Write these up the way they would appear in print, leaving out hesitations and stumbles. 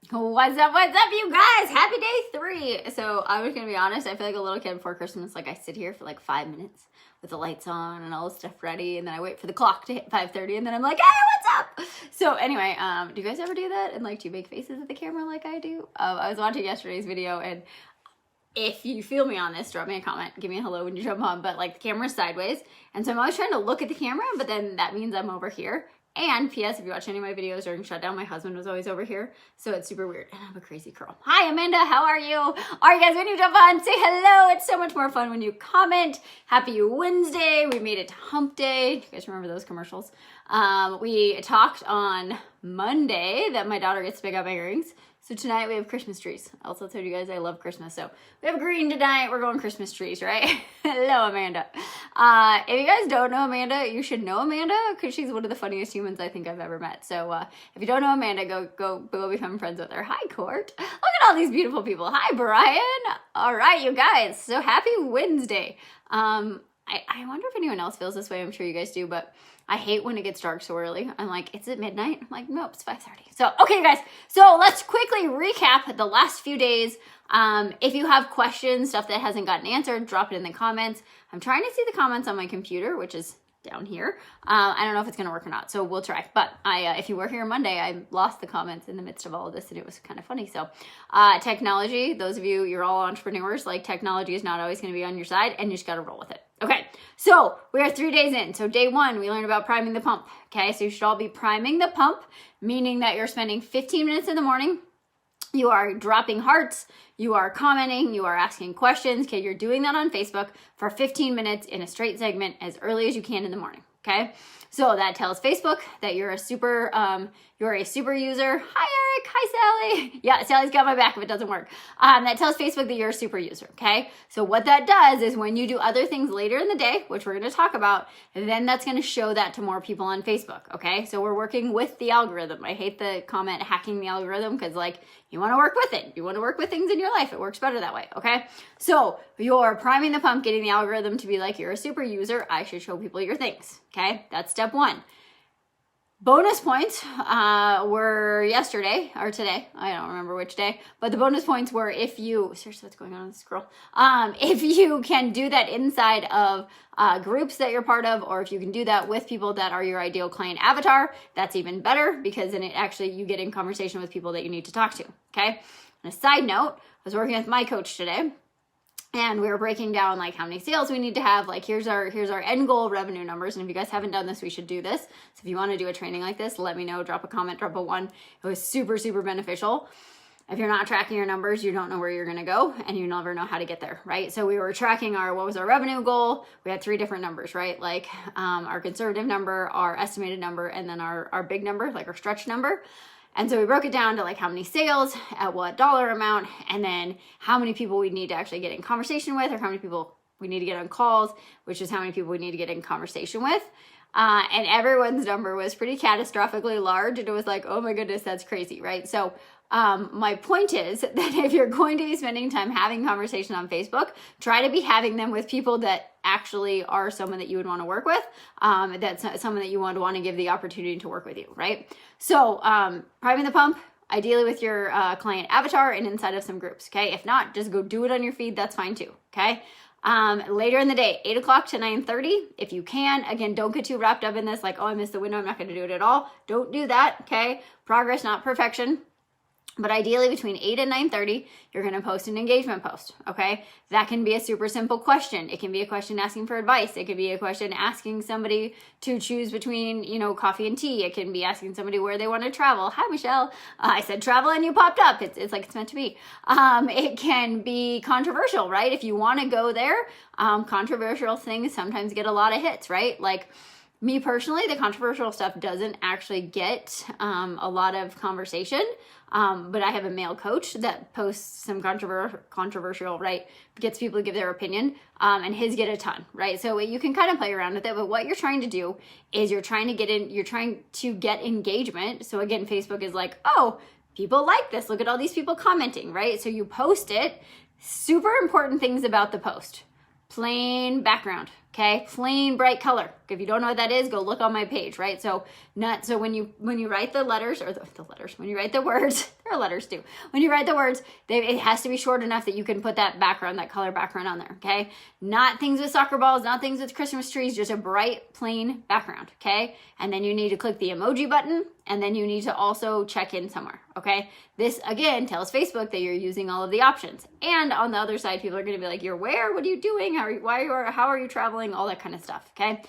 What's up, you guys? Happy day 3. So I was gonna be honest, I feel like a little kid before Christmas. Like I sit here for like 5 minutes with the lights on and all the stuff ready, and then I wait for the clock to hit 5:30, and then I'm like, hey, what's up? So anyway, do you guys ever do that? And like, do you make faces at the camera like I do? I was watching yesterday's video, and if you feel me on this, drop me a comment, give me a hello when you jump on, but like the camera's sideways, and so I'm always trying to look at the camera, but then that means I'm over here. And P.S. if you watch any of my videos during shutdown, my husband was always over here, so it's super weird. And I'm a crazy girl. Hi, Amanda. How are you? All right, guys, when you jump on, say hello. It's so much more fun when you comment. Happy Wednesday. We made it to hump day. Do you guys remember those commercials? We talked on Monday that my daughter gets to pick out my earrings. So tonight we have Christmas trees. I also told you guys I love Christmas. So we have green tonight. We're going Christmas trees, right? Hello, Amanda. If you guys don't know Amanda, you should know Amanda because she's one of the funniest humans I think I've ever met. So if you don't know Amanda, go become friends with her. Hi, Court. Look at all these beautiful people. Hi, Brian. All right, you guys. So happy Wednesday. I wonder if anyone else feels this way. I'm sure you guys do, but I hate when it gets dark so early. I'm like, is it midnight? I'm like, nope, it's 5:30. So, okay, guys. So let's quickly recap the last few days. If you have questions, stuff that hasn't gotten answered, drop it in the comments. I'm trying to see the comments on my computer, which is down here. I don't know if it's going to work or not, so we'll try. But if you were here Monday, I lost the comments in the midst of all of this, and it was kind of funny. So technology, those of you, you're all entrepreneurs, like technology is not always going to be on your side, and you just got to roll with it. Okay, so we are 3 days in. So day 1, we learned about priming the pump. Okay, so you should all be priming the pump, meaning that you're spending 15 minutes in the morning. You are dropping hearts, you are commenting, you are asking questions. Okay, you're doing that on Facebook for 15 minutes in a straight segment as early as you can in the morning. Okay, so that tells Facebook that you're a super user. Hi, Eric. Hi, Sally. Yeah, Sally's got my back if it doesn't work. That tells Facebook that you're a super user. Okay, so what that does is when you do other things later in the day, which we're going to talk about, then that's going to show that to more people on Facebook. Okay, so we're working with the algorithm. I hate the comment hacking the algorithm because like you want to work with it. You want to work with things in your life. It works better that way. Okay, so you're priming the pump, getting the algorithm to be like you're a super user. I should show people your things. Okay, that's step 1. Bonus points were yesterday or today. I don't remember which day, but the bonus points were if you, seriously, what's going on with this scroll? If you can do that inside of groups that you're part of, or if you can do that with people that are your ideal client avatar, that's even better because then it actually, you get in conversation with people that you need to talk to, okay? On a side note, I was working with my coach today, and we were breaking down like how many sales we need to have. Like here's our end goal revenue numbers. And if you guys haven't done this, we should do this. So if you want to do a training like this, let me know, drop a comment, drop a 1. It was super, super beneficial. If you're not tracking your numbers, you don't know where you're going to go and you never know how to get there, right? So we were tracking what was our revenue goal? We had 3 different numbers, right? Like our conservative number, our estimated number, and then our big number, like our stretch number. And so we broke it down to like how many sales at what dollar amount, and then how many people we need to actually get in conversation with, or how many people we need to get on calls, which is how many people we need to get in conversation with. And everyone's number was pretty catastrophically large. And it was like, oh my goodness, that's crazy, right? So my point is that if you're going to be spending time having conversation on Facebook, try to be having them with people that actually are someone that you would want to work with, that's someone that you would want to give the opportunity to work with you, right? So priming the pump, ideally with your client avatar and inside of some groups, okay? If not, just go do it on your feed. That's fine too, okay? Later in the day, 8 o'clock to 9:30, if you can. Again, don't get too wrapped up in this, like, oh, I missed the window, I'm not going to do it at all. Don't do that, okay? Progress, not perfection. But ideally between 8 and 9:30, you're going to post an engagement post, okay? That can be a super simple question. It can be a question asking for advice. It could be a question asking somebody to choose between, coffee and tea. It can be asking somebody where they want to travel. Hi, Michelle. I said travel and you popped up. It's like it's meant to be. It can be controversial, right? If you want to go there, controversial things sometimes get a lot of hits, right? Like, me personally, the controversial stuff doesn't actually get a lot of conversation, but I have a male coach that posts some controversial, right, gets people to give their opinion, and his get a ton, right? So you can kind of play around with it, but what you're trying to do is you're trying to get engagement. So again, Facebook is like, oh, people like this. Look at all these people commenting, right? So you post it. Super important things about the post. Plain background, okay? Plain bright color. If you don't know what that is, go look on my page, right? So when you write the letters, or the letters, when you write the words, there are letters too. When you write the words, it has to be short enough that you can put that background, that color background on there, okay? Not things with soccer balls, not things with Christmas trees, just a bright, plain background, okay? And then you need to click the emoji button, and then you need to also check in somewhere, okay? This, again, tells Facebook that you're using all of the options. And on the other side, people are gonna be like, you're where? What are you doing? How are you traveling? All that kind of stuff, okay?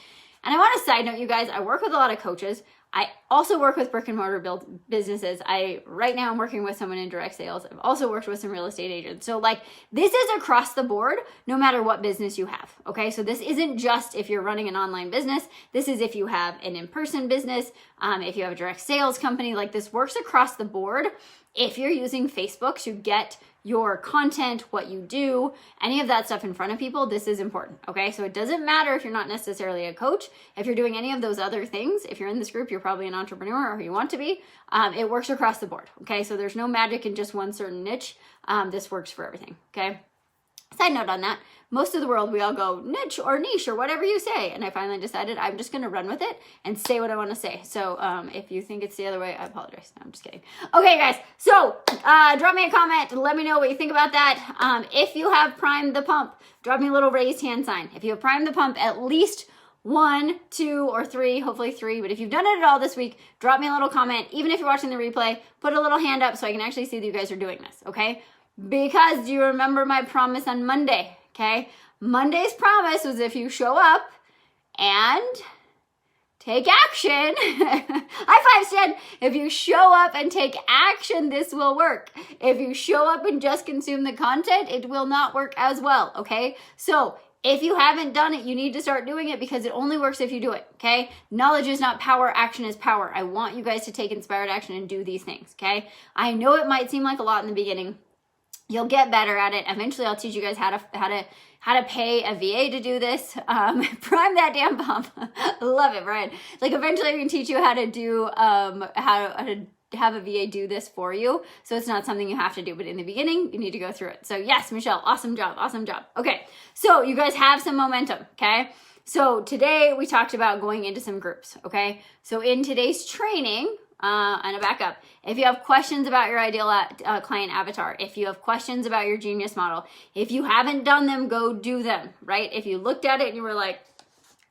And I want to side note, you guys, I work with a lot of coaches. I also work with brick and mortar businesses. Right now I'm working with someone in direct sales. I've also worked with some real estate agents. So like, this is across the board, no matter what business you have. Okay. So this isn't just if you're running an online business. This is if you have an in-person business. If you have a direct sales company, like this works across the board. If you're using Facebook to get your content, what you do, any of that stuff in front of people, this is important, okay? So it doesn't matter if you're not necessarily a coach. If you're doing any of those other things, if you're in this group, you're probably an entrepreneur or you want to be. It works across the board, okay? So there's no magic in just one certain niche. This works for everything, okay? Side note on that, most of the world, we all go niche or whatever you say. And I finally decided I'm just going to run with it and say what I want to say. So if you think it's the other way, I apologize. No, I'm just kidding. Okay, guys. So drop me a comment. Let me know what you think about that. If you have primed the pump, drop me a little raised hand sign. If you have primed the pump, at least 1, 2, or 3, hopefully 3. But if you've done it at all this week, drop me a little comment. Even if you're watching the replay, put a little hand up so I can actually see that you guys are doing this, okay? Because do you remember my promise on Monday? Okay, Monday's promise was if you show up and take action, high five, Stan. If you show up and take action, this will work. If you show up and just consume the content, it will not work as well, okay? So if you haven't done it, you need to start doing it because it only works if you do it, okay? Knowledge is not power, action is power. I want you guys to take inspired action and do these things, okay? I know it might seem like a lot in the beginning. You'll get better at it. Eventually, I'll teach you guys how to pay a VA to do this. Prime that damn pump. Love it, Brian. Like eventually, I can teach you how to do how to have a VA do this for you. So it's not something you have to do, but in the beginning, you need to go through it. So yes, Michelle, awesome job, awesome job. Okay, so you guys have some momentum. Okay. So today we talked about going into some groups. Okay. So in today's training. And a backup. If you have questions about your ideal client avatar, if you have questions about your genius model, if you haven't done them, go do them, right? If you looked at it and you were like,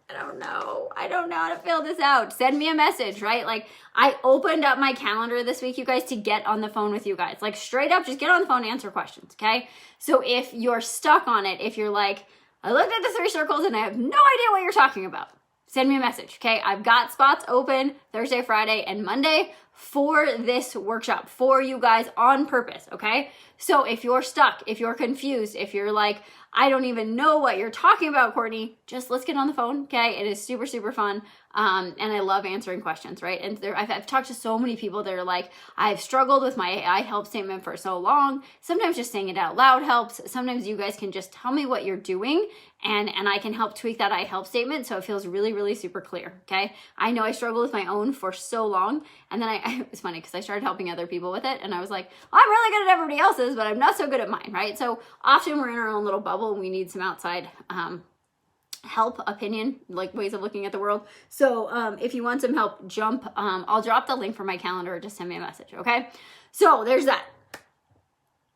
I don't know how to fill this out, send me a message, right? Like I opened up my calendar this week, you guys, to get on the phone with you guys, like straight up, just get on the phone, answer questions. Okay. So if you're stuck on it, if you're like, I looked at the 3 circles and I have no idea what you're talking about, send me a message, okay? I've got spots open Thursday, Friday, and Monday for this workshop for you guys on purpose, okay? So if you're stuck, if you're confused, if you're like, I don't even know what you're talking about, Courtney, just let's get on the phone, okay? It is super, super fun. And I love answering questions, right? And I've talked to so many people that are like, I've struggled with my I help statement for so long. Sometimes just saying it out loud helps. Sometimes you guys can just tell me what you're doing and I can help tweak that I help statement so it feels really, really super clear, okay? I know I struggled with my own for so long. And then it's funny because I started helping other people with it and I was like, oh, I'm really good at everybody else's, but I'm not so good at mine, right? So often we're in our own little bubble and we need some outside help, opinion, like ways of looking at the world. So if you want some help, I'll drop the link for my calendar or just send me a message, okay? So there's that.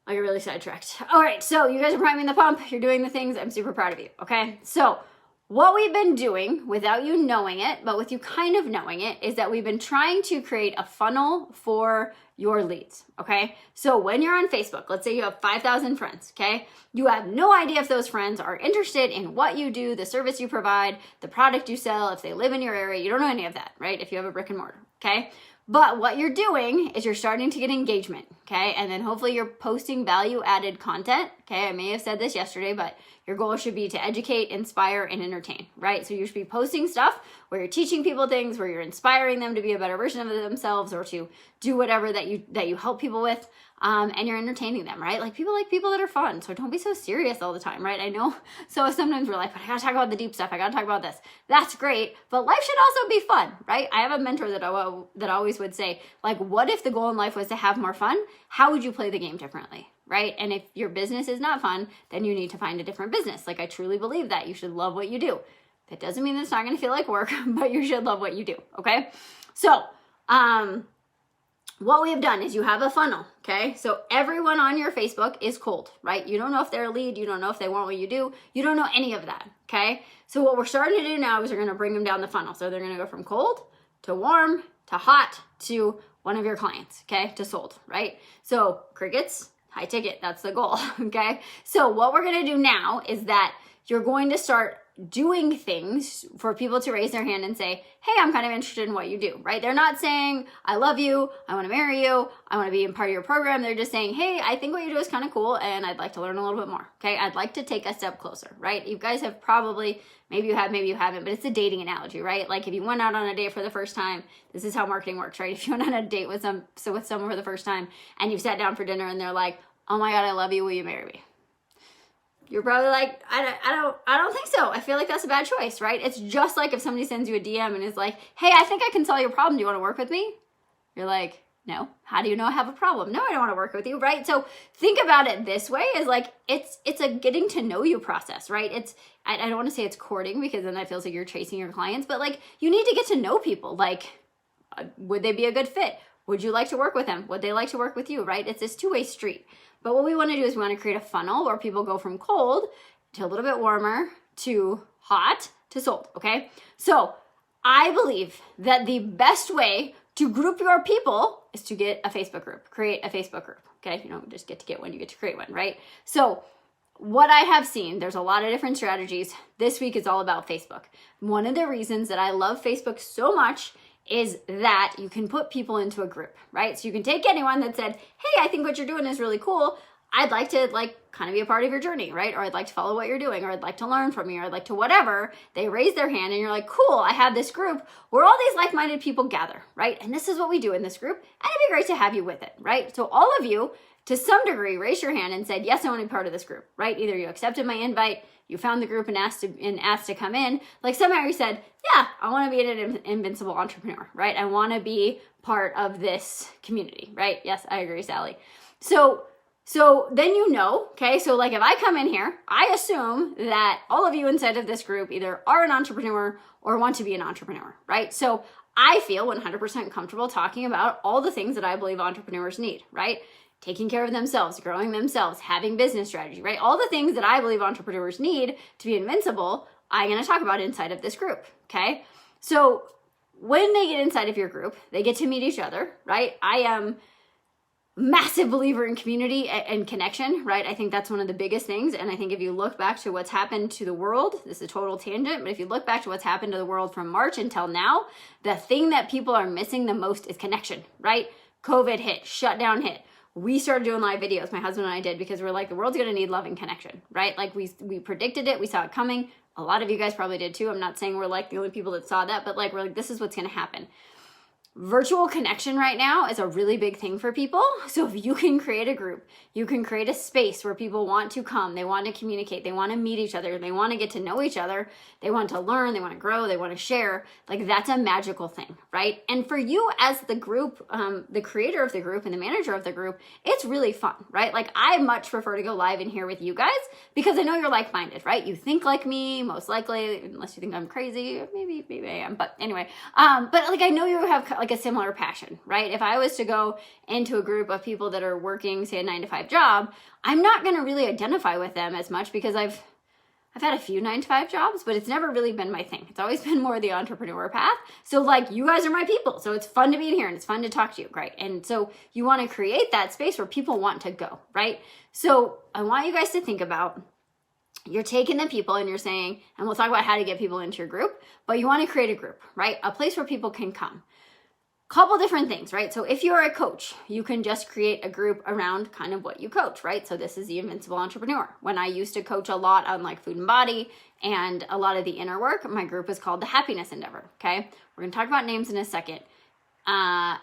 I get really sidetracked. All right, so you guys are priming the pump. You're doing the things. I'm super proud of you, okay? So what we've been doing without you knowing it, but with you kind of knowing it, is that we've been trying to create a funnel for your leads, okay? So when you're on Facebook, let's say you have 5,000 friends, okay? You have no idea if those friends are interested in what you do, the service you provide, the product you sell, if they live in your area. You don't know any of that, right? If you have a brick and mortar, okay? But what you're doing is you're starting to get engagement, okay? And then hopefully you're posting value-added content, okay? I may have said this yesterday, but your goal should be to educate, inspire, and entertain, right? So you should be posting stuff where you're teaching people things, where you're inspiring them to be a better version of themselves or to do whatever that you help people with, and you're entertaining them, right? Like people that are fun. So don't be so serious all the time, right? I know. So sometimes we're like, but I gotta talk about the deep stuff. I gotta talk about this. That's great, but life should also be fun, right? I have a mentor that always would say, like, what if the goal in life was to have more fun? How would you play the game differently? Right? And if your business is not fun, then you need to find a different business. Like I truly believe that you should love what you do. That doesn't mean it's not going to feel like work, but you should love what you do, okay? So, what we have done is you have a funnel, okay? So everyone on your Facebook is cold, right? You don't know if they're a lead. You don't know if they want what you do. You don't know any of that, okay? So what we're starting to do now is we're going to bring them down the funnel. So they're going to go from cold to warm to hot to one of your clients, okay? To sold, right? So crickets, high ticket, that's the goal, okay? So what we're going to do now is that you're going to start doing things for people to raise their hand and say, hey, I'm kind of interested in what you do, right? They're not saying, I love you, I want to marry you, I want to be a part of your program. They're just saying, hey, I think what you do is kind of cool and I'd like to learn a little bit more, okay? I'd like to take a step closer, right? You guys have probably, maybe you have, maybe you haven't, but it's a dating analogy, right? Like if you went out on a date for the first time, this is how marketing works, right? If you went on a date with someone for the first time and you sat down for dinner and they're like, oh my God, I love you, will you marry me? You're probably like, I don't think so. I feel like that's a bad choice, right? It's just like if somebody sends you a DM and is like, hey, I think I can solve your problem. Do you want to work with me? You're like, no. How do you know I have a problem? No, I don't want to work with you, right? So think about it this way, is like, it's a getting to know you process, right? I don't want to say it's courting because then that feels like you're chasing your clients, but like you need to get to know people. Like, would they be a good fit? Would you like to work with them? Would they like to work with you, right? It's this two-way street. But what we want to do is we want to create a funnel where people go from cold to a little bit warmer to hot to sold, okay? So I believe that the best way to group your people is to get a Facebook group, create a Facebook group, okay? You don't just get to get one, you get to create one, right? So what I have seen, there's a lot of different strategies. This week is all about Facebook. One of the reasons that I love Facebook so much is that you can put people into a group, right? So you can take anyone that said, hey, I think what you're doing is really cool. I'd like to kind of be a part of your journey, right? Or I'd like to follow what you're doing, or I'd like to learn from you, or I'd like to whatever. They raise their hand and you're like, cool, I have this group where all these like-minded people gather, right? And this is what we do in this group. And it'd be great to have you with it, right? So all of you, to some degree, raised your hand and said, yes, I want to be part of this group, right? Either you accepted my invite, you found the group and asked to come in. Like somehow you said, yeah, I want to be an invincible entrepreneur, right? I want to be part of this community, right? Yes, I agree, Sally. So then you know, okay? So like if I come in here, I assume that all of you inside of this group either are an entrepreneur or want to be an entrepreneur, right? So I feel 100% comfortable talking about all the things that I believe entrepreneurs need, right? Taking care of themselves, growing themselves, having business strategy, right? All the things that I believe entrepreneurs need to be invincible, I'm going to talk about inside of this group, okay? So when they get inside of your group, they get to meet each other, right? I am massive believer in community and connection, right? I think that's one of the biggest things. And I think if you look back to what's happened to the world, this is a total tangent, but if you look back to what's happened to the world from March until now, the thing that people are missing the most is connection, right? COVID hit, shutdown hit. We started doing live videos, my husband and I did, because we're like, the world's going to need love and connection, right? Like we predicted it. We saw it coming. A lot of you guys probably did too. I'm not saying we're like the only people that saw that, but like, we're like, this is what's going to happen. Virtual connection right now is a really big thing for people. So if you can create a group, you can create a space where people want to come, they want to communicate, they want to meet each other, they want to get to know each other, they want to learn, they want to grow, they want to share, like that's a magical thing, right? And for you as the group, the creator of the group and the manager of the group, it's really fun, right? Like I much prefer to go live in here with you guys because I know you're like-minded, right? You think like me, most likely, unless you think I'm crazy, maybe I am, but anyway, but like I know you have like a similar passion, right? If I was to go into a group of people that are working, say, a 9-to-5 job, I'm not going to really identify with them as much because I've had a few 9-to-5 jobs, but it's never really been my thing. It's always been more the entrepreneur path. So like you guys are my people. So it's fun to be in here and it's fun to talk to you, right? And so you want to create that space where people want to go, right? So I want you guys to think about, you're taking the people and you're saying, and we'll talk about how to get people into your group, but you want to create a group, right? A place where people can come. Couple different things, right? So if you're a coach, you can just create a group around kind of what you coach, right? So this is the Invincible Entrepreneur. When I used to coach a lot on like food and body and a lot of the inner work, my group is called the Happiness Endeavor, okay? We're gonna talk about names in a second. I'll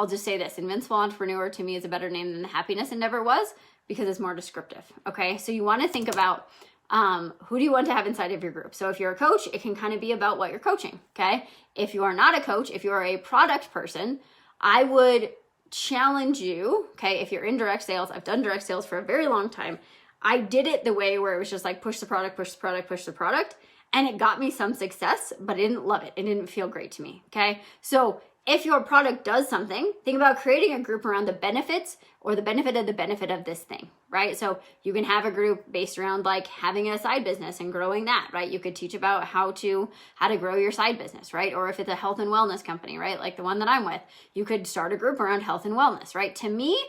just say this, Invincible Entrepreneur to me is a better name than the Happiness Endeavor was because it's more descriptive, okay? So you wanna think about who do you want to have inside of your group? So if you're a coach, it can kind of be about what you're coaching, okay? If you are not a coach, if you are a product person, I would challenge you, okay? If you're in direct sales, I've done direct sales for a very long time. I did it the way where it was just like push the product, push the product, push the product. and it got me some success, but I didn't love it. It didn't feel great to me, okay? So if your product does something, think about creating a group around the benefits or the benefit of this thing, right? So you can have a group based around like having a side business and growing that, right? You could teach about how to grow your side business, right? Or if it's a health and wellness company, right? Like the one that I'm with, you could start a group around health and wellness, right? To me,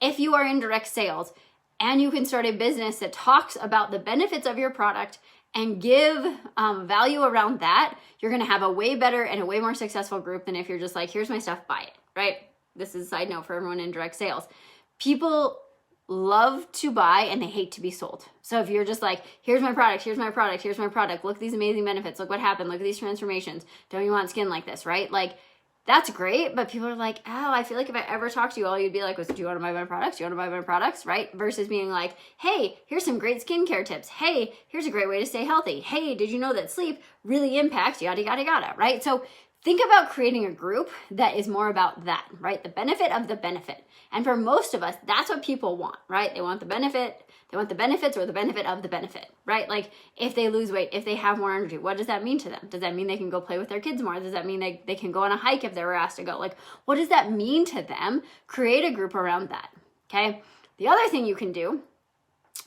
if you are in direct sales and you can start a business that talks about the benefits of your product and give value around that, you're gonna have a way better and a way more successful group than if you're just like, here's my stuff, buy it, right? This is a side note for everyone in direct sales. People love to buy and they hate to be sold. So if you're just like, here's my product, here's my product, here's my product, look at these amazing benefits, look what happened, look at these transformations, don't you want skin like this, right? Like, that's great, but people are like, oh, I feel like if I ever talk to you, all you'd be like was, do you want to buy my products? Do you want to buy my products, right? Versus being like, hey, here's some great skincare tips. Hey, here's a great way to stay healthy. Hey, did you know that sleep really impacts yada, yada, yada, right? So think about creating a group that is more about that, right? The benefit of the benefit. And for most of us, that's what people want, right? They want the benefit. They want the benefits or the benefit of the benefit, right? Like if they lose weight, if they have more energy, what does that mean to them? Does that mean they can go play with their kids more? Does that mean they can go on a hike if they were asked to go? Like, what does that mean to them? Create a group around that, okay? The other thing you can do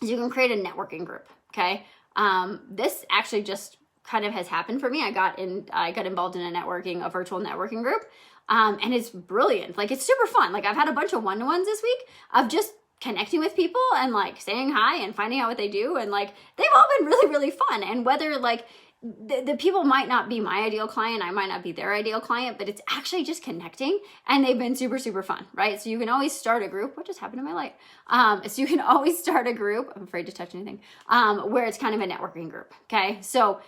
is you can create a networking group, okay? This actually just kind of has happened for me. I got involved in a virtual networking group, and it's brilliant. Like, it's super fun. Like, I've had a bunch of one-to-ones this week of just connecting with people and like saying hi and finding out what they do, and like they've all been really, really fun. And whether like the people might not be my ideal client, I might not be their ideal client, but it's actually just connecting, and they've been super, super fun, right? So you can always start a group. What just happened to my light? So you can always start a group. I'm afraid to touch anything. Where it's kind of a networking group. Okay, so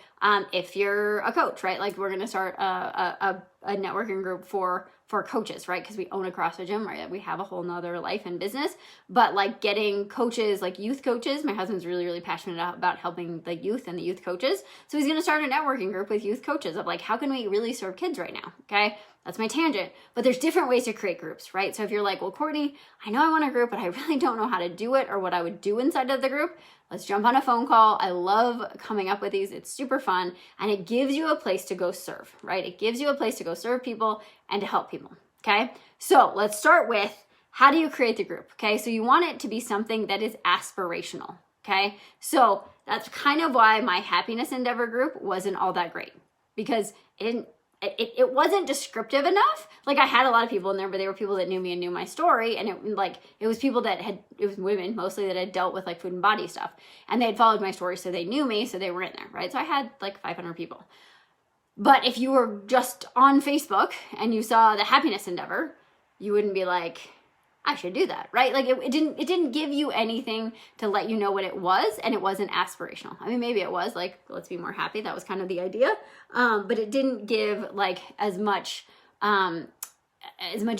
if you're a coach, right? Like we're gonna start a networking group for coaches, right? Because we own a CrossFit gym, right? We have a whole nother life and business, but like getting coaches, like youth coaches, my husband's really, really passionate about helping the youth and the youth coaches. So he's going to start a networking group with youth coaches of like, how can we really serve kids right now? Okay. That's my tangent, but there's different ways to create groups, right? So if you're like, well, Courtney, I know I want a group, but I really don't know how to do it or what I would do inside of the group. Let's jump on a phone call. I love coming up with these. It's super fun. And it gives you a place to go serve, right? It gives you a place to go serve people and to help people. Okay. So let's start with, how do you create the group? Okay. So you want it to be something that is aspirational. Okay. So that's kind of why my happiness endeavor group wasn't all that great, because it wasn't descriptive enough. Like I had a lot of people in there, but they were people that knew me and knew my story. And it was people it was women mostly that had dealt with like food and body stuff, and they had followed my story. So they knew me. So they were in there. Right. So I had like 500 people. But if you were just on Facebook and you saw the happiness endeavor, you wouldn't be like, I should do that, right? Like it didn't give you anything to let you know what it was, and it wasn't aspirational. I mean, maybe it was like, let's be more happy. That was kind of the idea. But it didn't give like as much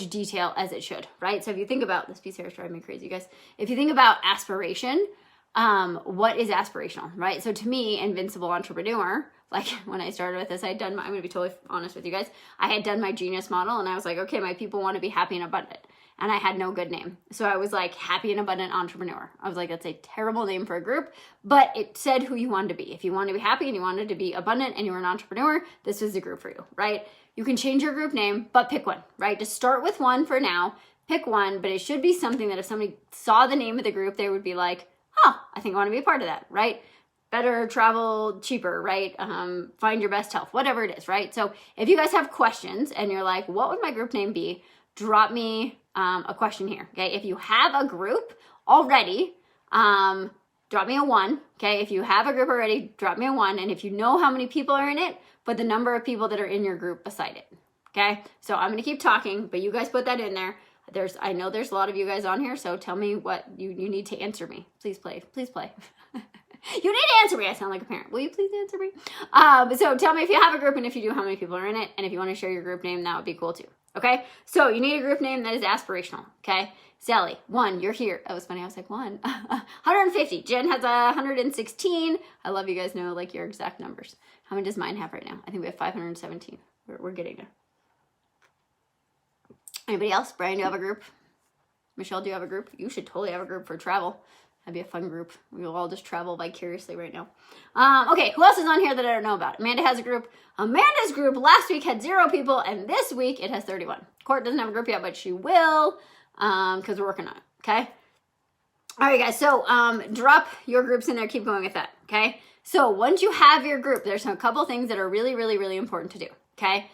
detail as it should, right? So if you think about, this piece here is driving me crazy, guys. If you think about aspiration, what is aspirational, right? So to me, Invincible Entrepreneur, like when I started with this, I'm going to be totally honest with you guys. I had done my genius model, and I was like, okay, my people want to be happy and abundant. And I had no good name. So I was like, Happy and Abundant Entrepreneur. I was like, that's a terrible name for a group, but it said who you wanted to be. If you wanted to be happy and you wanted to be abundant and you were an entrepreneur, this was the group for you, right? You can change your group name, but pick one, right? Just start with one for now. Pick one, but it should be something that if somebody saw the name of the group, they would be like, I think I want to be a part of that, right? Better, travel, cheaper, right? Find your best health, whatever it is, right? So if you guys have questions and you're like, what would my group name be? Drop me a question here, okay? If you have a group already, drop me a 1, okay? If you have a group already, drop me a 1. And if you know how many people are in it, put the number of people that are in your group beside it, okay? So I'm gonna keep talking, but you guys put that in there. I know there's a lot of you guys on here, so tell me what you need to answer me. Please play. You need to answer me. I sound like a parent. Will you please answer me? So tell me if you have a group, and if you do, how many people are in it. And if you want to share your group name, that would be cool too. Okay. So you need a group name that is aspirational. Okay. Sally, 1, you're here. That was funny. I was like 1, 150. Jen has 116. I love you guys know like your exact numbers. How many does mine have right now? I think we have 517. We're getting there. Anybody else? Brian, do you have a group? Michelle, do you have a group? You should totally have a group for travel. That'd be a fun group. We will all just travel vicariously right now. Okay, who else is on here that I don't know about? Amanda has a group. Amanda's group last week had 0 people, and this week it has 31. Court doesn't have a group yet, but she will, because we're working on it, okay? All right, guys, so drop your groups in there. Keep going with that, okay? So once you have your group, there's a couple things that are really, really, really important to do, okay?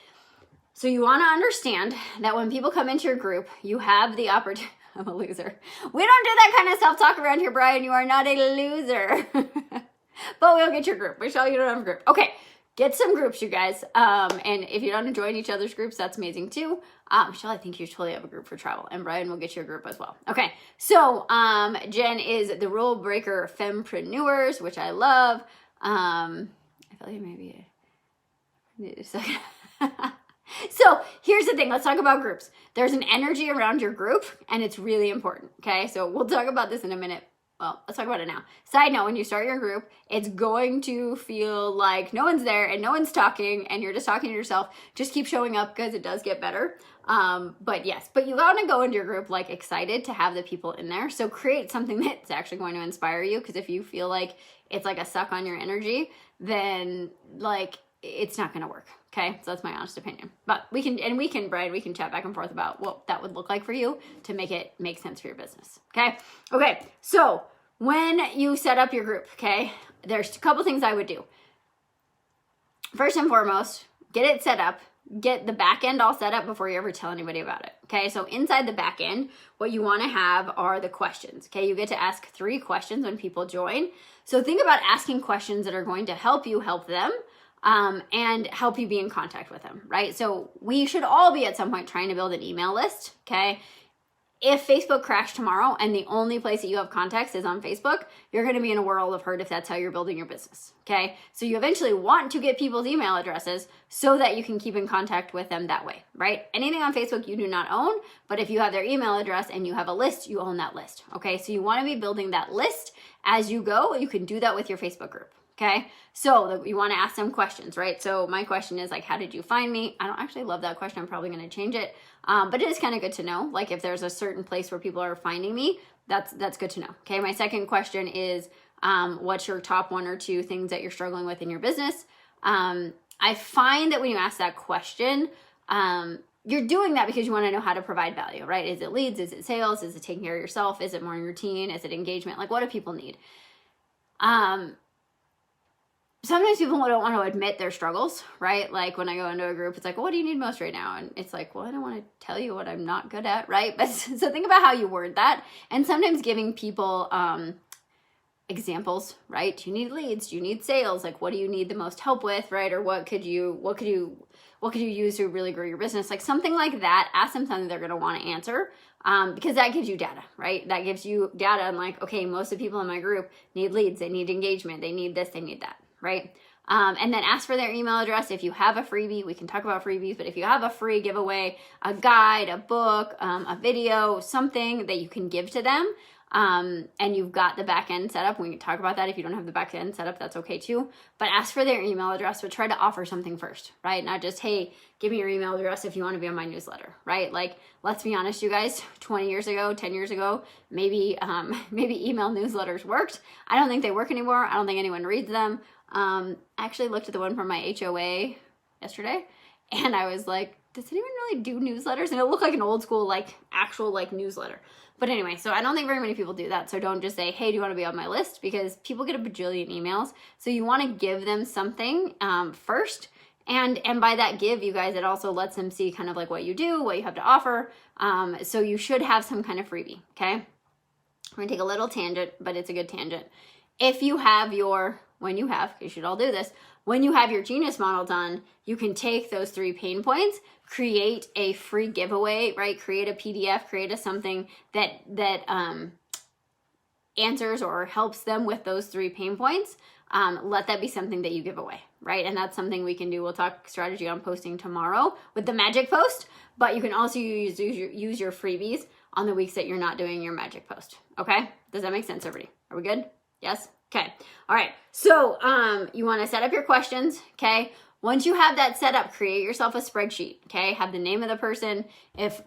So you want to understand that when people come into your group, you have the opportunity. I'm a loser. We don't do that kind of self-talk around here, Brian. You are not a loser. But we'll get your group. Michelle, you don't have a group. Okay, get some groups, you guys. And if you don't join each other's groups, that's amazing too. Michelle, I think you totally have a group for travel. And Brian will get you a group as well. Okay, so Jen is the Rule Breaker Fempreneurs, which I love. I feel like maybe I need a second. So here's the thing. Let's talk about groups. There's an energy around your group, and it's really important, okay? So we'll talk about this in a minute. Well, let's talk about it now. Side note, when you start your group, it's going to feel like no one's there and no one's talking and you're just talking to yourself. Just keep showing up because it does get better. But yes, but you want to go into your group like excited to have the people in there. So create something that's actually going to inspire you, because if you feel like it's like a suck on your energy, then like it's not going to work. Okay, so that's my honest opinion. But we can, Brian, we can chat back and forth about what that would look like for you to make it make sense for your business. Okay, so when you set up your group, okay, there's a couple things I would do. First and foremost, get it set up, get the back end all set up before you ever tell anybody about it. Okay, so inside the back end, what you want to have are the questions. Okay, you get to ask 3 questions when people join. So think about asking questions that are going to help you help them. And help you be in contact with them, right? So we should all be at some point trying to build an email list, okay? If Facebook crashed tomorrow and the only place that you have contacts is on Facebook, you're going to be in a world of hurt if that's how you're building your business, okay? So you eventually want to get people's email addresses so that you can keep in contact with them that way, right? Anything on Facebook you do not own, but if you have their email address and you have a list, you own that list, okay? So you want to be building that list as you go. You can do that with your Facebook group. Okay, so you want to ask them questions, right? So my question is like, how did you find me? I don't actually love that question. I'm probably going to change it. But it is kind of good to know. Like if there's a certain place where people are finding me, that's good to know. Okay, my second question is, what's your top 1 or 2 things that you're struggling with in your business? I find that when you ask that question, you're doing that because you want to know how to provide value, right? Is it leads? Is it sales? Is it taking care of yourself? Is it morning routine? Is it engagement? Like what do people need? Sometimes people don't want to admit their struggles, right? Like when I go into a group, it's like, well, what do you need most right now? And it's like, well, I don't want to tell you what I'm not good at, right? But so think about how you word that. And sometimes giving people examples, right? Do you need leads? Do you need sales? Like, what do you need the most help with, right? Or what could you use to really grow your business? Like something like that. Ask them something they're going to want to answer. Because that gives you data, right? That gives you data on like, okay, most of the people in my group need leads. They need engagement. They need this. They need that. Right? And then ask for their email address. If you have a freebie, we can talk about freebies, but if you have a free giveaway, a guide, a book, a video, something that you can give to them, and you've got the back end set up, we can talk about that. If you don't have the back end set up, that's okay too. But ask for their email address, but try to offer something first, right? Not just, hey, give me your email address if you want to be on my newsletter, right? Like, let's be honest, you guys, 20 years ago, 10 years ago, maybe email newsletters worked. I don't think they work anymore. I don't think anyone reads them. I actually looked at the one from my HOA yesterday and I was like, does anyone really do newsletters? And it looked like an old school, like actual like newsletter. But anyway, so I don't think very many people do that. So don't just say, hey, do you want to be on my list? Because people get a bajillion emails. So you want to give them something first. And by that give, you guys, it also lets them see kind of like what you do, what you have to offer. So you should have some kind of freebie, okay? We're going to take a little tangent, but it's a good tangent. If you have you should all do this, when you have your genius model done, you can take those 3 pain points, create a free giveaway, right? Create a PDF, create a something that answers or helps them with those 3 pain points. Let that be something that you give away, right? And that's something we can do. We'll talk strategy on posting tomorrow with the magic post, but you can also use your freebies on the weeks that you're not doing your magic post. Okay? Does that make sense, everybody? Are we good? Yes? Okay. All right. So you want to set up your questions. Okay. Once you have that set up, create yourself a spreadsheet. Okay. Have the name of the person. If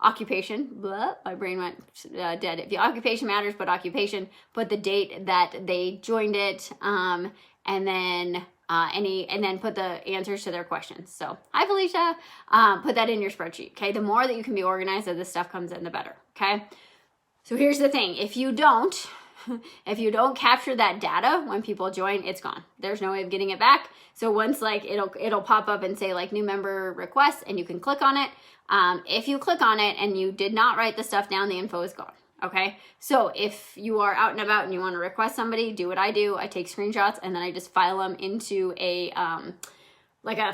occupation, blah, my brain went dead. If the occupation matters, put occupation, put the date that they joined it, and then put the answers to their questions. So, hi Felicia, put that in your spreadsheet, okay? The more that you can be organized as this stuff comes in, the better, okay? So here's the thing, if you don't capture that data when people join, it's gone. There's no way of getting it back. So once like it'll pop up and say like new member request, and you can click on it. If you click on it and you did not write the stuff down, the info is gone. Okay. So if you are out and about and you want to request somebody, do what I do. I take screenshots and then I just file them into a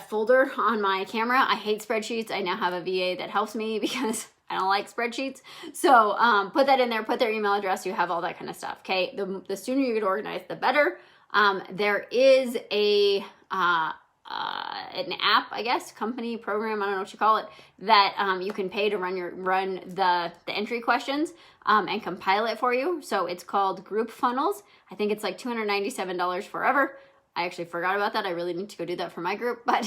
folder on my camera. I hate spreadsheets. I now have a VA that helps me because I don't like spreadsheets. So put that in there, put their email address, you have all that kind of stuff. Okay. The sooner you get organized, the better. There is an app, I guess, company program, I don't know what you call it, that you can pay to run the entry questions and compile it for you. So it's called Group Funnels. I think it's like $297 forever. I actually forgot about that. I really need to go do that for my group, but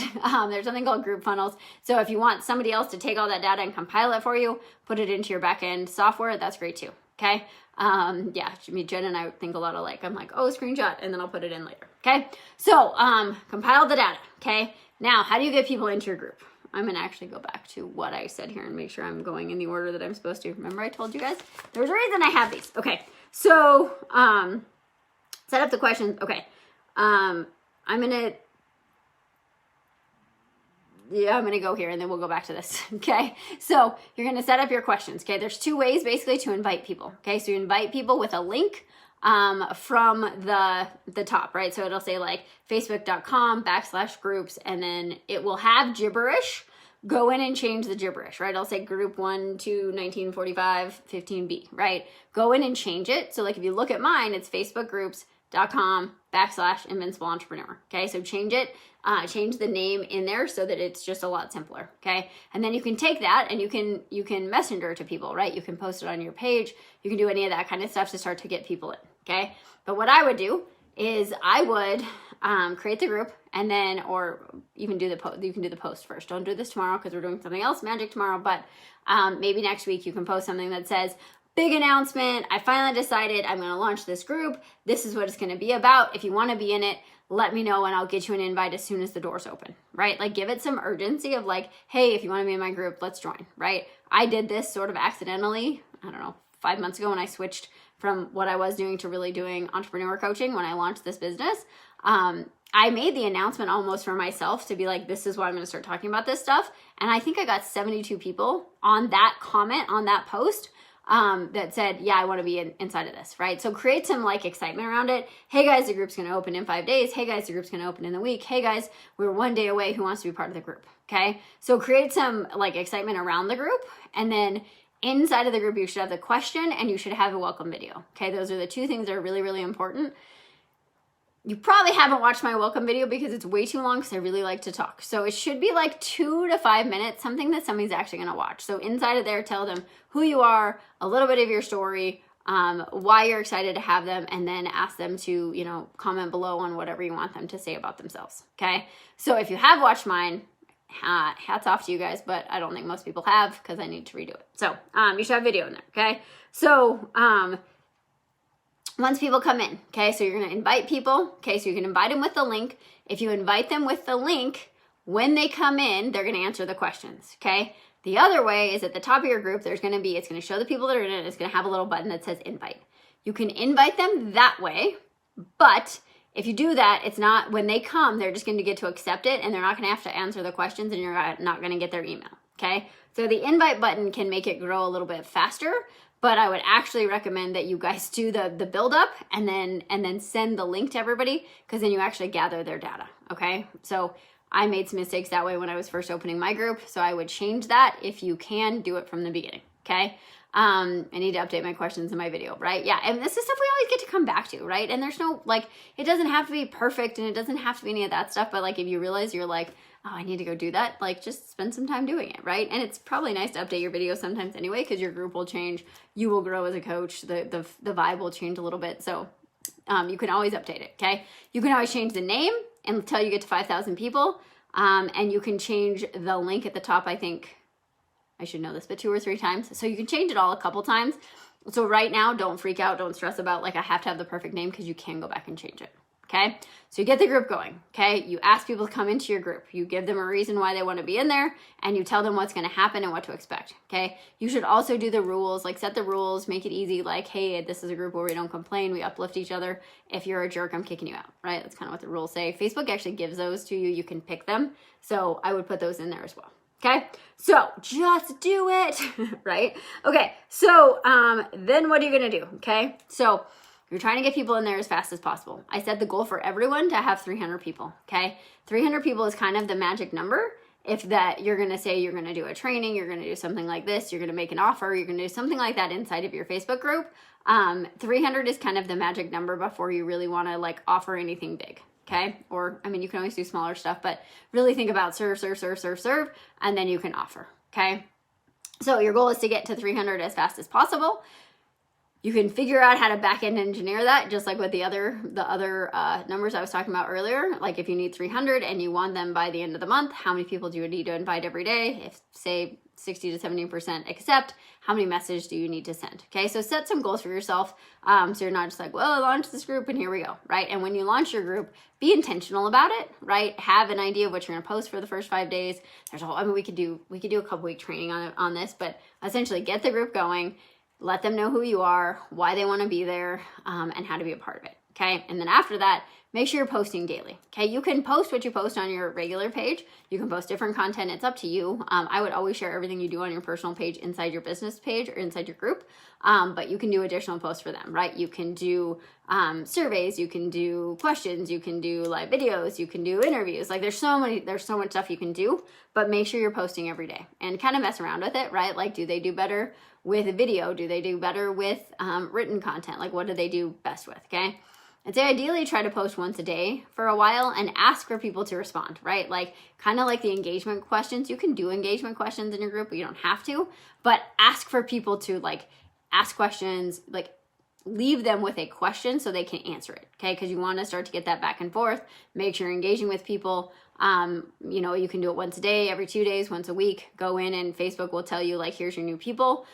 there's something called Group Funnels. So if you want somebody else to take all that data and compile it for you, put it into your backend software, that's great too, okay? Yeah, Jen and I think a lot alike. I'm like, oh, screenshot, and then I'll put it in later, okay? So compile the data, okay? Now, how do you get people into your group? I'm gonna actually go back to what I said here and make sure I'm going in the order that I'm supposed to. Remember I told you guys? There's a reason I have these. Okay, so set up the questions, okay. I'm gonna go here and then we'll go back to this, okay? So you're gonna set up your questions, okay? There's two ways basically to invite people, okay? So you invite people with a link from the top, right? So it'll say like facebook.com/groups, and then it will have gibberish. Go in and change the gibberish, right? I'll say group 1 to 1945 15B, right? Go in and change it. So like if you look at mine, it's facebookgroups.com/invincible entrepreneur. Okay, so change it, change the name in there so that it's just a lot simpler. Okay, and then you can take that and you can messenger to people, right? You can post it on your page. You can do any of that kind of stuff to start to get people in. Okay, but what I would do is I would create the group and then, or even do the post. You can do the post first. Don't do this tomorrow because we're doing something else magic tomorrow. But maybe next week you can post something that says, big announcement, I finally decided I'm going to launch this group. This is what it's going to be about. If you want to be in it, let me know and I'll get you an invite as soon as the doors open, right? Like give it some urgency of like, hey, if you want to be in my group, let's join, right? I did this sort of accidentally, I don't know, 5 months ago when I switched from what I was doing to really doing entrepreneur coaching when I launched this business. I made the announcement almost for myself to be like, this is why I'm going to start talking about this stuff. And I think I got 72 people on that comment, on that post, that said, yeah, I want to be inside of this, right? So create some like excitement around it. Hey guys, the group's going to open in 5 days. Hey guys, the group's going to open in the week. Hey guys, we're 1 day away. Who wants to be part of the group? Okay. So create some like excitement around the group. And then inside of the group, you should have the question and you should have a welcome video. Okay. Those are the two things that are really, really important. You probably haven't watched my welcome video because it's way too long because I really like to talk. So it should be like 2 to 5 minutes, something that somebody's actually going to watch. So inside of there, tell them who you are, a little bit of your story, why you're excited to have them, and then ask them to, you know, comment below on whatever you want them to say about themselves. Okay. So if you have watched mine, hats off to you guys, but I don't think most people have because I need to redo it. So you should have video in there. Okay. So once people come in, okay, so you're going to invite people, okay, so you can invite them with the link. If you invite them with the link, when they come in, they're going to answer the questions, okay? The other way is at the top of your group, it's going to show the people that are in it, it's going to have a little button that says invite. You can invite them that way, but if you do that, it's not, when they come, they're just going to get to accept it, and they're not going to have to answer the questions, and you're not going to get their email, okay? So the invite button can make it grow a little bit faster, but I would actually recommend that you guys do the build up and then send the link to everybody, because then you actually gather their data, okay? So I made some mistakes that way when I was first opening my group, so I would change that. If you can, do it from the beginning, okay? I need to update my questions in my video, right? Yeah, and this is stuff we always get to come back to, right? And there's no, like, it doesn't have to be perfect and it doesn't have to be any of that stuff, but like if you realize you're like, oh, I need to go do that, like just spend some time doing it, right? And it's probably nice to update your videos sometimes anyway, because your group will change, you will grow as a coach, the vibe will change a little bit, so you can always update it, okay? You can always change the name until you get to 5,000 people, and you can change the link at the top, I think, I should know this, but 2 or 3 times. So you can change it all a couple times. So right now, don't freak out. Don't stress about like, I have to have the perfect name, because you can go back and change it. Okay. So you get the group going. Okay. You ask people to come into your group. You give them a reason why they want to be in there, and you tell them what's going to happen and what to expect. Okay. You should also do the rules, like set the rules, make it easy. Like, hey, this is a group where we don't complain. We uplift each other. If you're a jerk, I'm kicking you out. Right. That's kind of what the rules say. Facebook actually gives those to you. You can pick them. So I would put those in there as well. Okay, so just do it, right? Okay, so then what are you gonna do? Okay, so you're trying to get people in there as fast as possible. I set the goal for everyone to have 300 people. Okay, 300 people is kind of the magic number. If that you're gonna say you're gonna do a training, you're gonna do something like this, you're gonna make an offer, you're gonna do something like that inside of your Facebook group. 300 is kind of the magic number before you really want to like offer anything big. Okay. Or, I mean, you can always do smaller stuff, but really think about serve, and then you can offer. Okay. So your goal is to get to 300 as fast as possible. You can figure out how to back end engineer that, just like with the other numbers I was talking about earlier. Like if you need 300 and you want them by the end of the month, how many people do you need to invite every day? If say 60 to 70% accept, how many messages do you need to send? Okay, so set some goals for yourself. So you're not just like, well, I launched this group and here we go, right? And when you launch your group, be intentional about it, right? Have an idea of what you're gonna post for the first 5 days. There's a whole, I mean, we could do a couple week training on this, but essentially get the group going, let them know who you are, why they wanna be there, and how to be a part of it, okay? And then after that, make sure you're posting daily, okay? You can post what you post on your regular page. You can post different content. It's up to you. I would always share everything you do on your personal page inside your business page or inside your group, but you can do additional posts for them, right? You can do surveys, you can do questions, you can do live videos, you can do interviews. Like there's so much stuff you can do, but make sure you're posting every day and kind of mess around with it, right? Like, do they do better with video? Do they do better with written content? Like what do they do best with, okay? I'd say ideally try to post once a day for a while and ask for people to respond, right? Like kind of like the engagement questions. You can do engagement questions in your group, but you don't have to, but ask for people to like ask questions, like leave them with a question so they can answer it, okay? Because you want to start to get that back and forth. Make sure you're engaging with people. You know, you can do it once a day, every 2 days, once a week. Go in and Facebook will tell you like, here's your new people.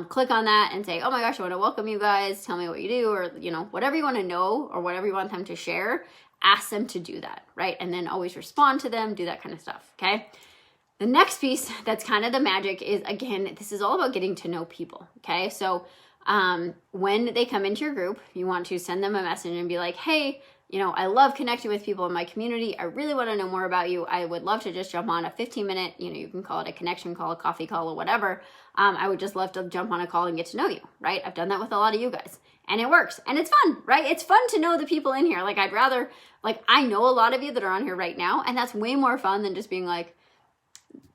Click on that and say, oh my gosh, I want to welcome you guys. Tell me what you do, or, you know, whatever you want to know or whatever you want them to share, ask them to do that, right? And then always respond to them, do that kind of stuff, okay? The next piece that's kind of the magic is, again, this is all about getting to know people, okay? So when they come into your group, you want to send them a message and be like, hey, you know, I love connecting with people in my community. I really want to know more about you. I would love to just jump on a 15-minute, you know, you can call it a connection call, a coffee call, or whatever. I would just love to jump on a call and get to know you, right? I've done that with a lot of you guys and it works and it's fun, right? It's fun to know the people in here. Like I'd rather, like I know a lot of you that are on here right now, and that's way more fun than just being like,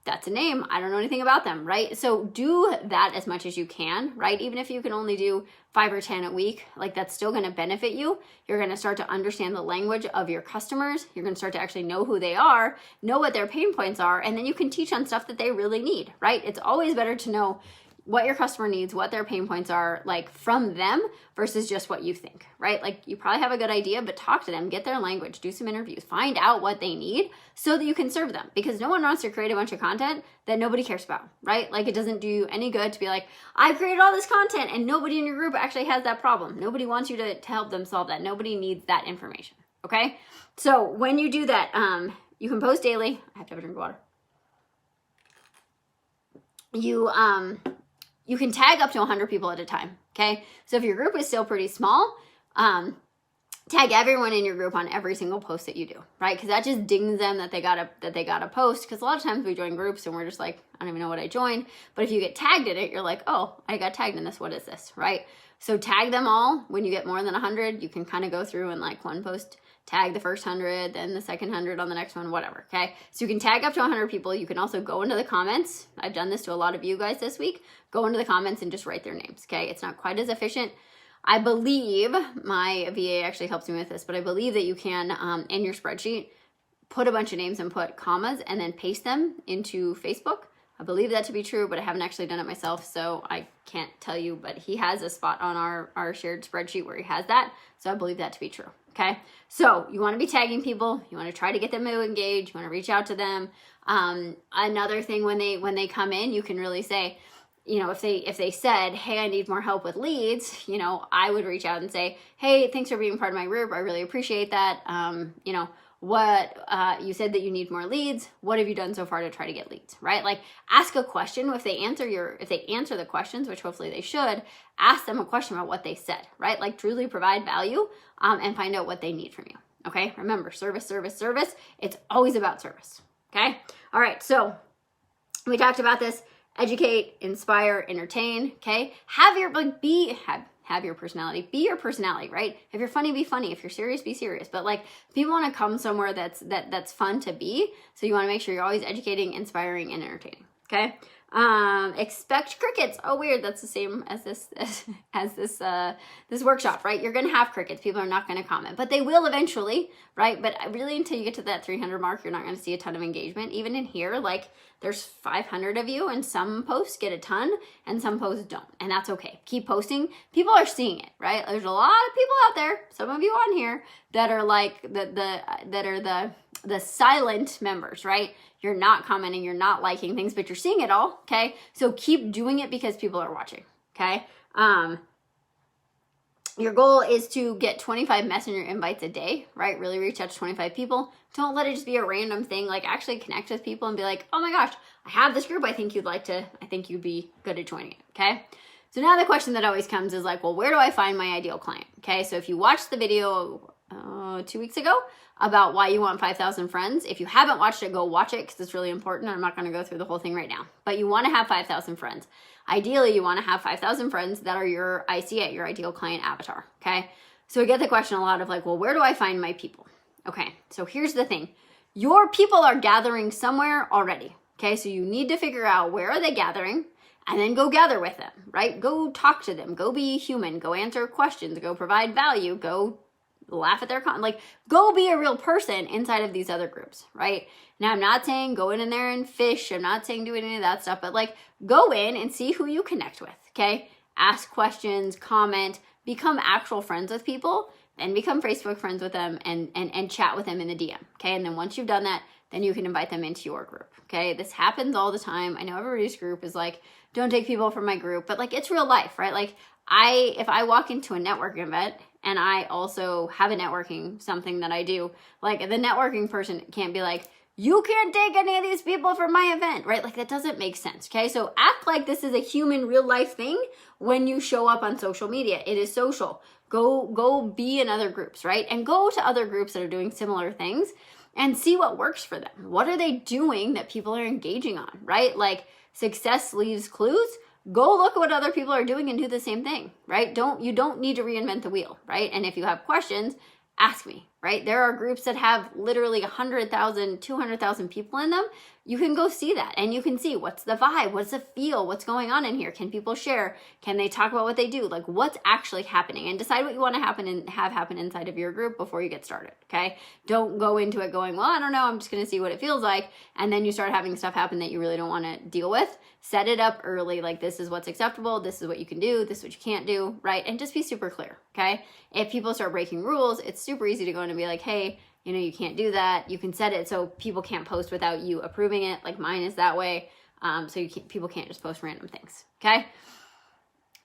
that's a name, I don't know anything about them, right? So do that as much as you can, right? Even if you can only do 5 or 10 a week, like that's still gonna benefit you. You're gonna start to understand the language of your customers. You're gonna start to actually know who they are, know what their pain points are, and then you can teach on stuff that they really need, right? It's always better to know what your customer needs, what their pain points are, like from them versus just what you think, right? Like you probably have a good idea, but talk to them, get their language, do some interviews, find out what they need so that you can serve them, because no one wants to create a bunch of content that nobody cares about, right? Like it doesn't do you any good to be like, I created all this content and nobody in your group actually has that problem. Nobody wants you to help them solve that. Nobody needs that information, okay? So when you do that, you can post daily. I have to have a drink of water. You can tag up to 100 people at a time, okay? So if your group is still pretty small, tag everyone in your group on every single post that you do, right? Because that just dings them that they gotta post. Because a lot of times we join groups and we're just like, I don't even know what I joined. But if you get tagged in it, you're like, oh, I got tagged in this. What is this, right? So tag them all. When you get more than 100, you can kind of go through and like one post, tag the first 100, then the second 100 on the next one, whatever, okay? So you can tag up to 100 people. You can also go into the comments. I've done this to a lot of you guys this week. Go into the comments and just write their names, okay? It's not quite as efficient. I believe, my VA actually helps me with this, but I believe that you can, in your spreadsheet, put a bunch of names and put commas and then paste them into Facebook. I believe that to be true, but I haven't actually done it myself, so I can't tell you, but he has a spot on our shared spreadsheet where he has that, so I believe that to be true. Okay, so you want to be tagging people. You want to try to get them to engage. You want to reach out to them. Another thing when they come in, you can really say, you know, if they said, hey, I need more help with leads, you know, I would reach out and say, hey, thanks for being part of my group. I really appreciate that. You know, you said that you need more leads. What have you done so far to try to get leads, right? Like, ask a question. If they answer the questions, which hopefully they should, ask them a question about what they said, right? Like, truly provide value, and find out what they need from you. Okay. Remember, service, service, service. It's always about service. Okay. All right. So we talked about this. Educate, inspire, entertain. Okay. Have your personality. Be your personality, right? If you're funny, be funny. If you're serious, be serious. But like, people want to come somewhere that's fun to be. So you want to make sure you're always educating, inspiring, and entertaining. Okay. Expect crickets. Oh, weird. That's the same as this workshop, right? You're going to have crickets. People are not going to comment, but they will eventually, right? But really, until you get to that 300 mark, you're not going to see a ton of engagement. Even in here, like, there's 500 of you, and some posts get a ton and some posts don't. And that's okay. Keep posting. People are seeing it, right? There's a lot of people out there, some of you on here, that are like the silent members, right? You're not commenting, you're not liking things, but you're seeing it all, okay? So keep doing it because people are watching, okay? Your goal is to get 25 messenger invites a day, right? Really reach out to 25 people. Don't let it just be a random thing. Like, actually connect with people and be like, oh my gosh, I have this group. I think you'd be good at joining it, okay? So now the question that always comes is like, well, where do I find my ideal client? Okay, so if you watched the video 2 weeks ago about why you want 5,000 friends, if you haven't watched it, go watch it because it's really important. I'm not going to go through the whole thing right now, but you want to have 5,000 friends. Ideally, you want to have 5,000 friends that are your ICA, your ideal client avatar, okay? So we get the question a lot of like, well, where do I find my people? Okay, so here's the thing. Your people are gathering somewhere already, okay? So you need to figure out where are they gathering, and then go gather with them, right? Go talk to them, go be human, go answer questions, go provide value, go laugh at their like, go be a real person inside of these other groups, right? Now, I'm not saying go in there and fish. I'm not saying do any of that stuff, but like, go in and see who you connect with, okay? Ask questions, comment, become actual friends with people, and become Facebook friends with them and chat with them in the DM, okay? And then once you've done that, then you can invite them into your group, okay? This happens all the time. I know everybody's group is like, don't take people from my group, but like, it's real life, right? Like, if I walk into a networking event and I also have a networking something that I do, like, the networking person can't be like, you can't take any of these people from my event, right? Like, that doesn't make sense, okay? So act like this is a human real life thing when you show up on social media. It is social. Go be in other groups, right? And go to other groups that are doing similar things and see what works for them. What are they doing that people are engaging on, right? Like, success leaves clues. Go look at what other people are doing and do the same thing, right? You don't need to reinvent the wheel, right? And if you have questions, ask me, right? There are groups that have literally 100,000, 200,000 people in them. You can go see that and you can see what's the vibe, what's the feel, what's going on in here. Can people share? Can they talk about what they do? Like, what's actually happening, and decide what you want to have happen inside of your group before you get started, okay? Don't go into it going, well, I don't know, I'm just going to see what it feels like. And then you start having stuff happen that you really don't want to deal with. Set it up early. Like, this is what's acceptable. This is what you can do. This is what you can't do, right? And just be super clear, okay? If people start breaking rules, it's super easy to go in and be like, hey, you know, you can't do that. You can set it so people can't post without you approving it. Like, mine is that way. So people can't just post random things, okay? I'm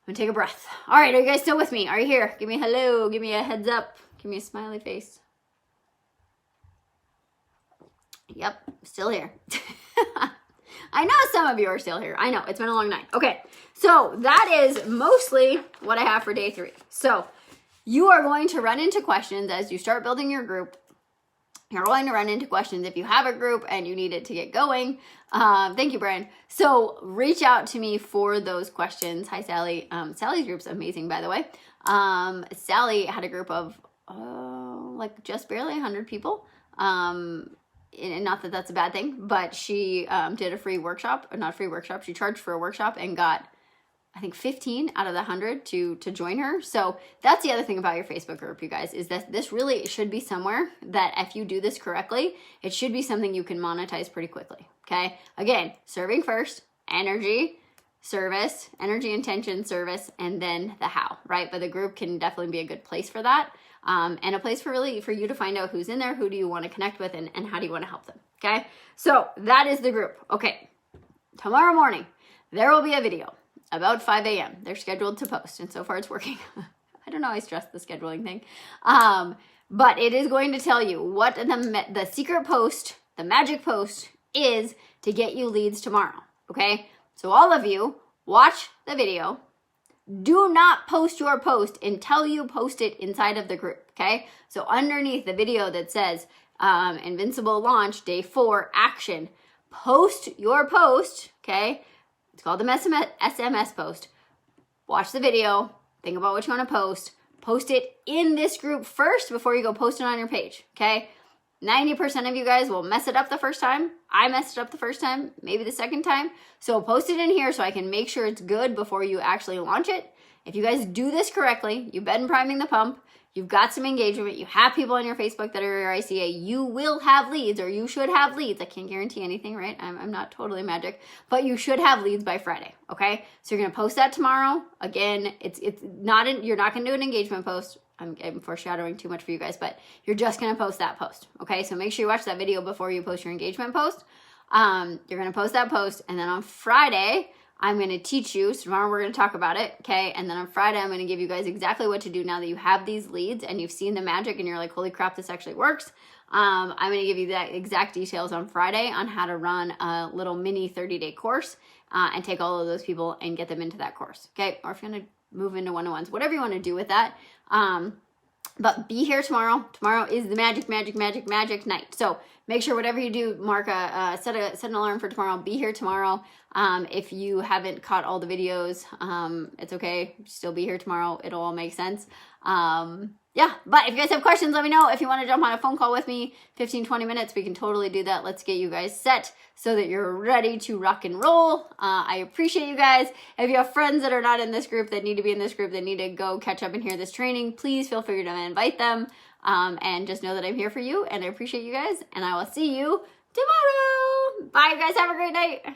gonna take a breath. All right, are you guys still with me? Are you here? Give me a hello. Give me a heads up. Give me a smiley face. Yep, still here. I know some of you are still here. I know, it's been a long night. Okay, so that is mostly what I have for day 3. So you are going to run into questions as you start building your group. You're going to run into questions if you have a group and you need it to get going. Thank you, Brian. So reach out to me for those questions. Hi, Sally. Sally's group's amazing, by the way. Sally had a group of like just barely 100 people. And not that that's a bad thing, but she did a free workshop, or not a free workshop. She charged for a workshop and got, I think, 15 out of the 100 to join her. So that's the other thing about your Facebook group, you guys, is that this really should be somewhere that if you do this correctly, it should be something you can monetize pretty quickly, okay? Again, serving first, energy, service, energy, intention, service, and then the how, right? But the group can definitely be a good place for that. And a place for you to find out who's in there, who do you want to connect with, and how do you want to help them, Okay, so that is the group. Okay, tomorrow morning, there will be a video about 5 a.m. They're scheduled to post, and so far it's working. I don't know, I stress the scheduling thing. But it is going to tell you what the secret post, the magic post, is to get you leads tomorrow, okay? So all of you, watch the video. Do not post your post until you post it inside of the group, okay? So underneath the video that says Invincible Launch Day 4 Action, post your post, okay? It's called the SMS post. Watch the video, think about what you want to post it in this group first before you go post it on your page, okay? 90% of you guys will mess it up the first time. I messed it up the first time, maybe the second time. So post it in here so I can make sure it's good before you actually launch it. If you guys do this correctly, you've been priming the pump, you've got some engagement, you have people on your Facebook that are your ICA, you will have leads, or you should have leads. I can't guarantee anything, right? I'm not totally magic, but you should have leads by Friday, okay? So you're gonna post that tomorrow. Again, you're not gonna do an engagement post. I'm foreshadowing too much for you guys, but you're just gonna post that post, okay? So make sure you watch that video before you post your engagement post. You're gonna post that post, and then on Friday, I'm gonna teach you, so tomorrow we're gonna talk about it, okay? And then on Friday, I'm gonna give you guys exactly what to do now that you have these leads and you've seen the magic and you're like, holy crap, this actually works. I'm gonna give you the exact details on Friday on how to run a little mini 30-day course and take all of those people and get them into that course, okay? Or if you're gonna move into one-on-ones, whatever you wanna do with that. But be here tomorrow. Tomorrow is the magic night. So make sure whatever you do, mark set an alarm for tomorrow. Be here tomorrow. If you haven't caught all the videos, it's okay. Still be here tomorrow. It'll all make sense. Yeah, but if you guys have questions, let me know. If you want to jump on a phone call with me, 15-20 minutes, we can totally do that. Let's get you guys set so that you're ready to rock and roll. I appreciate you guys. If you have friends that are not in this group, that need to be in this group, that need to go catch up and hear this training, please feel free to invite them. And just know that I'm here for you, and I appreciate you guys, and I will see you tomorrow. Bye, you guys. Have a great night.